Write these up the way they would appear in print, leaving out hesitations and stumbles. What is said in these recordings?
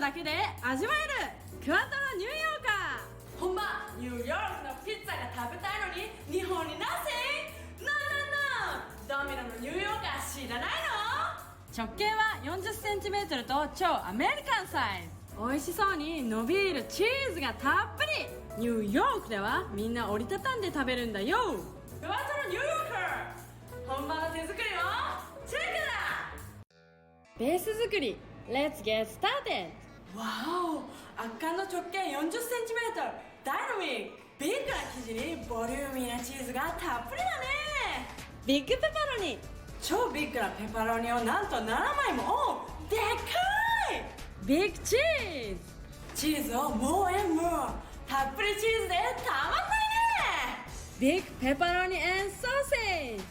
だけで味わえるクワトロニューヨーカー。本場ニューヨークのピッツァが食べたいのに日本になぜ？ドミノのニューヨーカー知らない直径は 40cm と超アメリカンサイズ。美味しそうに伸びるチーズがたっぷり。ニューヨークではみんな折りたたんで食べるんだよ。の？クワトロニューヨーカー、本場の手作りをチェックだ。ベース作り Let's get started。 わお、圧巻の直径 40cm、 ダイナミック。ビッグな生地にボリューミーなチーズがたっぷりだね。ビッグペパロニ、超ビッグなペパロニをなんと7枚も。でっかいビッグチーズ。チーズをもうたっぷりチーズでたまんないね。ビッグペパロニ&ソーセージ。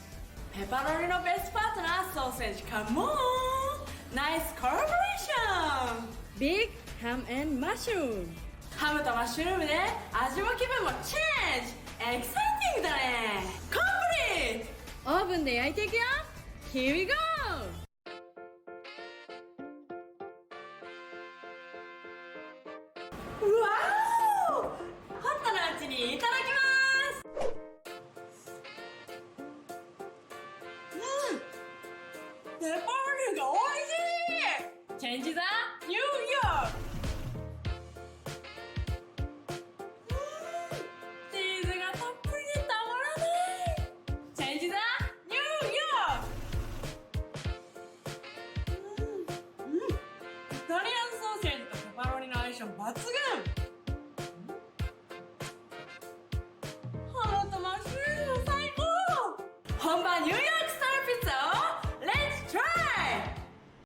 ペパロニのベストパートナーソーセージカモン。ナイスコラボレーション。ビッグハム&マッシュルーム。ハムとマッシュルームで味も気分もチェンジ。エキサイティングだね。コンプリート。オーブンで焼いていくよ。 Here we go。 うわーお、ホットなうちにいただきます。ペパロニが美味しい。チェンジザニューヨ